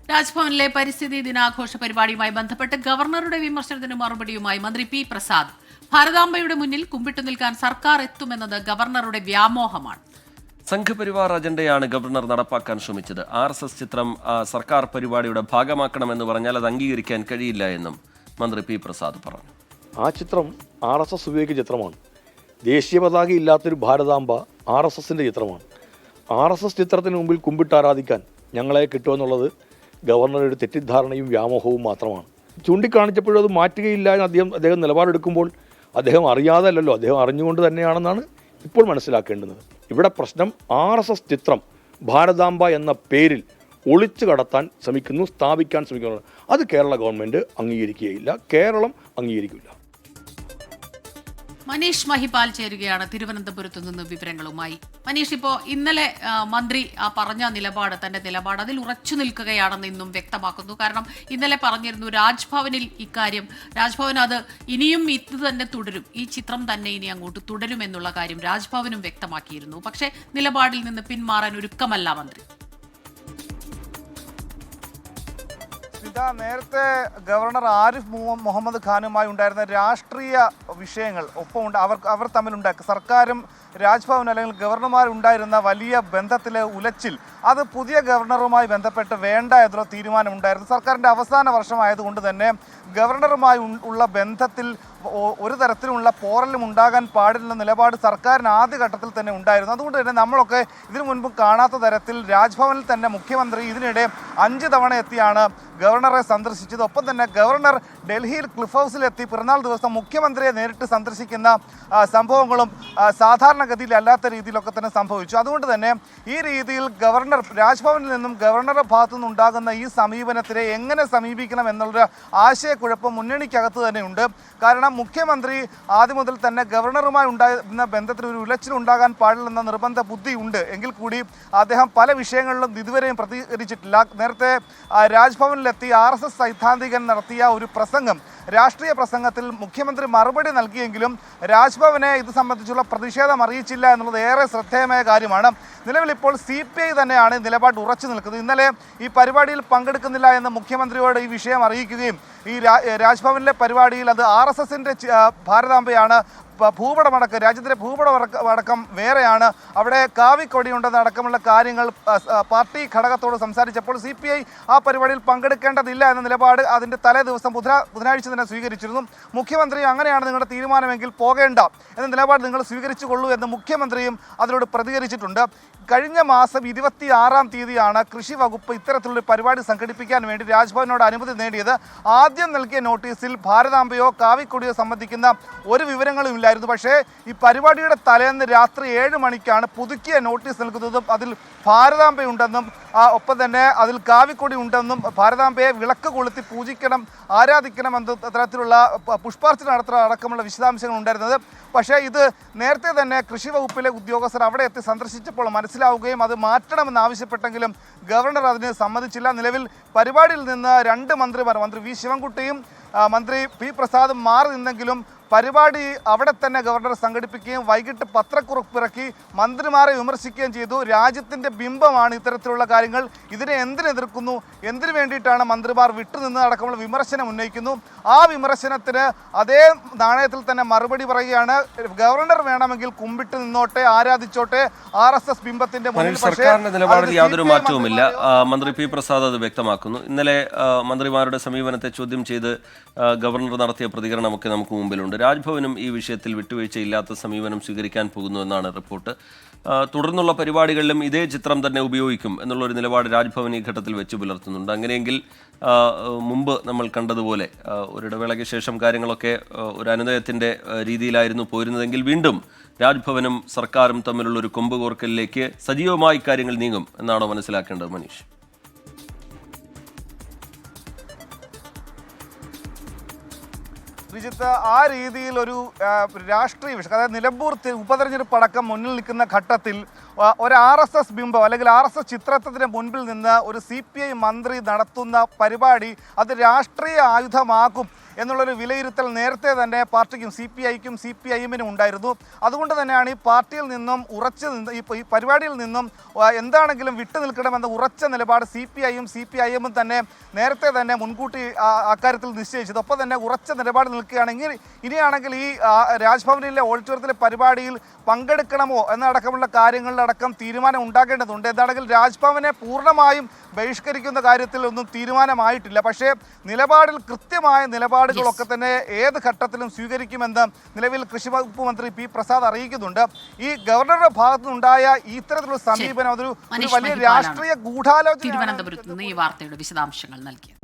രാജ്ഭവനിലെ പരിസ്ഥിതി ദിനാഘോഷ പരിപാടിയുമായി ബന്ധപ്പെട്ട് ഗവർണറുടെ വിമർശനത്തിന് മറുപടിയുമായി മന്ത്രി പി പ്രസാദ്. ഭാരതാംബയുടെ മുന്നിൽ കുമ്പിട്ടു നിൽക്കാൻ സർക്കാർ എത്തുമെന്നത് ഗവർണറുടെ വ്യാമോഹമാണ്. സംഘപരിവാർ അജണ്ടയാണ് ഗവർണർ നടപ്പാക്കാൻ ശ്രമിച്ചത്. RSS ചിത്രം സർക്കാർ പരിപാടിയുടെ ഭാഗമാക്കണമെന്ന് പറഞ്ഞാൽ അത് അംഗീകരിക്കാൻ കഴിയില്ല എന്നും മന്ത്രി പി പ്രസാദ് പറഞ്ഞു. ആ ചിത്രം RSS ഉപയോഗിക്കുന്ന ചിത്രമാണ്. ദേശീയ പതാക ഇല്ലാത്തൊരു ഭാരതാംബ RSSന്റെ ചിത്രമാണ്. RSS ചിത്രത്തിന് മുമ്പിൽ കുമ്പിട്ട് ആരാധിക്കാൻ ഞങ്ങളെ കിട്ടുമെന്നുള്ളത് ഗവർണറുടെ തെറ്റിദ്ധാരണയും വ്യാമോഹവും മാത്രമാണ്. ചൂണ്ടിക്കാണിച്ചപ്പോഴും അത് മാറ്റുകയില്ല എന്ന് അദ്ദേഹം നിലപാടെടുക്കുമ്പോൾ അദ്ദേഹം അറിയാതല്ലോ, അദ്ദേഹം അറിഞ്ഞുകൊണ്ട് തന്നെയാണെന്നാണ് ഇപ്പോൾ മനസ്സിലാക്കേണ്ടുന്നത്. ഇവിടെ പ്രശ്നം RSS ചിത്രം ഭാരതാംബ എന്ന പേരിൽ ഒളിച്ചു കടത്താൻ ശ്രമിക്കുന്നു, സ്ഥാപിക്കാൻ ശ്രമിക്കുന്നു. അത് കേരള ഗവൺമെൻറ് അംഗീകരിക്കുകയില്ല, കേരളം അംഗീകരിക്കില്ല. മനീഷ് മഹിപാൽ ചേരുകയാണ് തിരുവനന്തപുരത്ത് നിന്ന് വിവരങ്ങളുമായി. മനീഷ്, ഇപ്പോൾ ഇന്നലെ മന്ത്രി പറഞ്ഞ തന്റെ നിലപാട് അതിൽ ഉറച്ചു നിൽക്കുകയാണെന്ന് ഇന്നും വ്യക്തമാക്കുന്നു. കാരണം ഇന്നലെ പറഞ്ഞിരുന്നു രാജ്ഭവനിൽ ഇക്കാര്യം, രാജ്ഭവൻ അത് ഇനിയും ഇത് തന്നെ തുടരും, ഈ ചിത്രം തന്നെ ഇനി അങ്ങോട്ട് തുടരുമെന്നുള്ള കാര്യം രാജ്ഭവനും വ്യക്തമാക്കിയിരുന്നു. പക്ഷേ നിലപാടിൽ നിന്ന് പിന്മാറാൻ ഒരുക്കമല്ല മന്ത്രി. നേരത്തെ ഗവർണർ ആരിഫ് മുഹമ്മദ് ഖാനുമായി ഉണ്ടായിരുന്ന രാഷ്ട്രീയ വിഷയങ്ങൾ ഒപ്പം അവർ തമ്മിലുണ്ടാക്കി സർക്കാരും രാജ്ഭവൻ അല്ലെങ്കിൽ ഗവർണർമാരുണ്ടായിരുന്ന വലിയ ബന്ധത്തിലെ ഉലച്ചിൽ, അത് പുതിയ ഗവർണറുമായി ബന്ധപ്പെട്ട് വേണ്ട എന്നൊരു തീരുമാനമുണ്ടായിരുന്നു. സർക്കാരിൻ്റെ അവസാന വർഷമായതുകൊണ്ട് തന്നെ ഗവർണറുമായി ഉള്ള ബന്ധത്തിൽ ഒരു തരത്തിലുള്ള പോറലും ഉണ്ടാകാൻ പാടില്ലെന്ന നിലപാട് സർക്കാരിന് ആദ്യഘട്ടത്തിൽ തന്നെ ഉണ്ടായിരുന്നു. അതുകൊണ്ട് തന്നെ നമ്മളൊക്കെ ഇതിനു മുൻപ് കാണാത്ത തരത്തിൽ രാജ്ഭവനിൽ തന്നെ മുഖ്യമന്ത്രി ഇതിനിടെ 5 തവണ എത്തിയാണ് ഗവർണറെ സന്ദർശിച്ചത്. ഒപ്പം തന്നെ ഗവർണർ ഡൽഹിയിൽ ക്ലിഫ് ഹൗസിലെത്തി പിറന്നാൾ ദിവസം മുഖ്യമന്ത്രിയെ നേരിട്ട് സന്ദർശിക്കുന്ന സംഭവങ്ങളും സാധാരണഗതിയിൽ അല്ലാത്ത രീതിയിലൊക്കെ തന്നെ സംഭവിച്ചു. അതുകൊണ്ട് തന്നെ ഈ രീതിയിൽ ഗവർണർ രാജ്ഭവനിൽ നിന്നും ഗവർണറുടെ ഭാഗത്തു നിന്നുണ്ടാകുന്ന ഈ സമീപനത്തിനെ എങ്ങനെ സമീപിക്കണം എന്നുള്ള ആശയക്കുഴപ്പം മുന്നണിക്കകത്ത് തന്നെയുണ്ട്. കാരണം മുഖ്യമന്ത്രി ആദ്യം മുതൽ തന്നെ ഗവർണറുമായി ഉണ്ടായിരുന്ന ബന്ധത്തിൽ ഒരു ഉലച്ചിലുണ്ടാകാൻ പാടില്ലെന്ന നിർബന്ധ ബുദ്ധി ഉണ്ട് എങ്കിൽ കൂടി അദ്ദേഹം പല വിഷയങ്ങളിലും ഇതുവരെയും പ്രതികരിച്ചിട്ടില്ല. നേരത്തെ രാജ്ഭവനിലെത്തി RSS സൈദ്ധാന്തികൻ നടത്തിയ ഒരു പ്രസംഗം, രാഷ്ട്രീയ പ്രസംഗത്തിൽ മുഖ്യമന്ത്രി മറുപടി നൽകിയെങ്കിലും രാജ്ഭവനെ ഇത് സംബന്ധിച്ചുള്ള പ്രതിഷേധം അറിയിച്ചില്ല എന്നുള്ളത് ഏറെ ശ്രദ്ധേയമായ കാര്യമാണ്. നിലവിൽ ഇപ്പോൾ CPI തന്നെയാണ് നിലപാട് ഉറച്ചു നിൽക്കുന്നത്. ഇന്നലെ ഈ പരിപാടിയിൽ പങ്കെടുക്കുന്നില്ല എന്ന് മുഖ്യമന്ത്രിയോട് ഈ വിഷയം അറിയിക്കുകയും ഈ രാജ്ഭവനിലെ പരിപാടിയിൽ അത് RSSന്റെ ഭാരതാംബയാണ്, ഭൂപടമടക്കം രാജ്യത്തിൻ്റെ ഭൂപടമടക്കം വേറെയാണ്, അവിടെ കാവിക്കൊടിയുണ്ടെന്ന് അടക്കമുള്ള കാര്യങ്ങൾ പാർട്ടി ഘടകത്തോട് സംസാരിച്ചപ്പോൾ CPI ആ പരിപാടിയിൽ പങ്കെടുക്കേണ്ടതില്ല എന്ന നിലപാട് അതിൻ്റെ തലേ ദിവസം ബുധനാഴ്ച തന്നെ സ്വീകരിച്ചിരുന്നു. മുഖ്യമന്ത്രി അങ്ങനെയാണ് നിങ്ങളുടെ തീരുമാനമെങ്കിൽ പോകേണ്ട എന്ന നിലപാട് നിങ്ങൾ സ്വീകരിച്ചു കൊള്ളൂ എന്ന് മുഖ്യമന്ത്രിയും അതിനോട് പ്രതികരിച്ചിട്ടുണ്ട്. കഴിഞ്ഞ മാസം 26-ാം തീയതിയാണ് കൃഷി വകുപ്പ് ഇത്തരത്തിലുള്ള പരിപാടി സംഘടിപ്പിക്കാൻ വേണ്ടി രാജ്ഭവനോട് അനുമതി നേടിയത്. ആദ്യം നൽകിയ നോട്ടീസിൽ ഭാരതാംബയോ കാവിക്കൊടിയോ സംബന്ധിക്കുന്ന ഒരു വിവരങ്ങളും ഇല്ലായിരുന്നു. പക്ഷേ ഈ പരിപാടിയുടെ തലേന്ന് രാത്രി 7 മണിക്കാണ് പുതുക്കിയ നോട്ടീസ് നൽകുന്നതും അതിൽ ഭാരതാംബയുണ്ടെന്നും ഒപ്പം തന്നെ അതിൽ കാവിക്കൊടി ഉണ്ടെന്നും ഭാരതാംബയെ വിളക്ക് കൊളുത്തി പൂജിക്കണം, ആരാധിക്കണം എന്ന തരത്തിലുള്ള പുഷ്പാർച്ചന നടത്തുന്ന അടക്കമുള്ള വിശദാംശങ്ങൾ ഉണ്ടായിരുന്നത്. പക്ഷേ ഇത് നേരത്തെ തന്നെ കൃഷി വകുപ്പിലെ ഉദ്യോഗസ്ഥർ അവിടെ എത്തി സന്ദർശിച്ചപ്പോൾ മനസ്സിലാവുകയും അത് മാറ്റണമെന്ന് ആവശ്യപ്പെട്ടെങ്കിലും ഗവർണർ അതിന് സമ്മതിച്ചില്ല. നിലവിൽ പരിപാടിയിൽ നിന്ന് 2 മന്ത്രിമാർ, മന്ത്രി വി ശിവൻകുട്ടിയും മന്ത്രി പി പ്രസാദും മാറി നിന്നെങ്കിലും പരിപാടി അവിടെ തന്നെ ഗവർണർ സംഘടിപ്പിക്കുകയും വൈകിട്ട് പത്രക്കുറിപ്പിറക്കി മന്ത്രിമാരെ വിമർശിക്കുകയും ചെയ്തു. രാജ്യത്തിൻ്റെ ബിംബമാണ് ഇത്തരത്തിലുള്ള കാര്യങ്ങൾ, ഇതിനെ എന്തിനെതിർക്കുന്നു, എന്തിനു വേണ്ടിയിട്ടാണ് മന്ത്രിമാർ വിട്ടുനിന്ന് അടക്കമുള്ള വിമർശനം ഉന്നയിക്കുന്നു. ആ വിമർശനത്തിന് അതേ നാണയത്തിൽ തന്നെ മറുപടി പറയുകയാണ്, ഗവർണർ വേണമെങ്കിൽ കുമ്പിട്ട് നിന്നോട്ടെ, ആരാധിച്ചോട്ടെ RSS ബിംബത്തിന്റെ മുന്നിൽ. സർക്കാരിന്റെ നിലപാടിൽ യാതൊരു മാറ്റവുമില്ല. മന്ത്രി പി പ്രസാദ് അത് വ്യക്തമാക്കുന്നു. ഇന്നലെ മന്ത്രിമാരുടെ സമീപനത്തെ ചോദ്യം ചെയ്ത് ഗവർണർ നടത്തിയ പ്രതികരണമൊക്കെ നമുക്ക് മുമ്പിലുണ്ട്. രാജ്ഭവനും ഈ വിഷയത്തിൽ വിട്ടുവീഴ്ചയില്ലാത്ത സമീപനം സ്വീകരിക്കാൻ പോകുന്നു എന്നാണ് റിപ്പോർട്ട്. തുടർന്നുള്ള പരിപാടികളിലും ഇതേ ചിത്രം തന്നെ ഉപയോഗിക്കും എന്നുള്ളൊരു നിലപാട് രാജ്ഭവൻ ഈ ഘട്ടത്തിൽ വെച്ച് പുലർത്തുന്നുണ്ട്. അങ്ങനെയെങ്കിൽ മുമ്പ് നമ്മൾ കണ്ടതുപോലെ ഒരിടവേളയ്ക്ക് ശേഷം കാര്യങ്ങളൊക്കെ ഒരു അനുനയത്തിൻ്റെ രീതിയിലായിരുന്നു പോരുന്നതെങ്കിൽ വീണ്ടും രാജ്ഭവനും സർക്കാരും തമ്മിലുള്ള ഒരു കൊമ്പ് കോർക്കലിലേക്ക് സജീവമായി കാര്യങ്ങൾ നീങ്ങും എന്നാണോ മനസ്സിലാക്കേണ്ടത് മനീഷ്? വിജിത്ത്, ആ രീതിയിൽ ഒരു രാഷ്ട്രീയ വിഷയം, അതായത് നിലമ്പൂർ ഉപതെരഞ്ഞെടുപ്പ് അടക്കം മുന്നിൽ നിൽക്കുന്ന ഘട്ടത്തിൽ ഒരു RSS ബിംബം അല്ലെങ്കിൽ RSS ചിത്രത്തിന് മുൻപിൽ നിന്ന് ഒരു CPI മന്ത്രി നടത്തുന്ന പരിപാടി അത് രാഷ്ട്രീയ ആയുധമാക്കും എന്നുള്ളൊരു വിലയിരുത്തൽ നേരത്തെ തന്നെ പാർട്ടിക്കും CPIക്കും CPIഎമ്മിനും ഉണ്ടായിരുന്നു. അതുകൊണ്ട് തന്നെയാണ് ഈ പാർട്ടിയിൽ നിന്നും ഈ പരിപാടിയിൽ നിന്നും എന്താണെങ്കിലും വിട്ടു നിൽക്കണമെന്ന ഉറച്ച നിലപാട് CPIയും CPIഎമ്മും തന്നെ നേരത്തെ തന്നെ മുൻകൂട്ടി അക്കാര്യത്തിൽ നിശ്ചയിച്ചത്. ഒപ്പം തന്നെ ഉറച്ച നിലപാട് നിൽക്കുകയാണെങ്കിൽ ഇനിയാണെങ്കിൽ ഈ രാജ്ഭവനിലെ ഓഡിറ്റോറിയത്തിലെ പരിപാടിയിൽ പങ്കെടുക്കണമോ എന്നടക്കമുള്ള കാര്യങ്ങളിലടക്കം തീരുമാനം ഉണ്ടാകേണ്ടതുണ്ട്. എന്താണെങ്കിൽ രാജ്ഭവനെ പൂർണ്ണമായും ബഹിഷ്കരിക്കുന്ന കാര്യത്തിൽ ഒന്നും തീരുമാനമായിട്ടില്ല. പക്ഷേ നിലപാടിൽ കൃത്യമായ നിലപാടുകളൊക്കെ തന്നെ ഏത് ഘട്ടത്തിലും സ്വീകരിക്കുമെന്ന് നിലവിൽ കൃഷി വകുപ്പ് മന്ത്രി P. പ്രസാദ് അറിയിക്കുന്നുണ്ട്. ഈ ഗവർണറുടെ ഭാഗത്തുനിന്നുണ്ടായ ഇത്തരത്തിലുള്ള സമീപനം അതൊരു വലിയ രാഷ്ട്രീയ ഗൂഢാലോചന തിരുവനന്തപുരത്ത് നിന്ന് ഈ വാർത്തയുടെ വിശദാംശങ്ങൾ നൽകിയത്.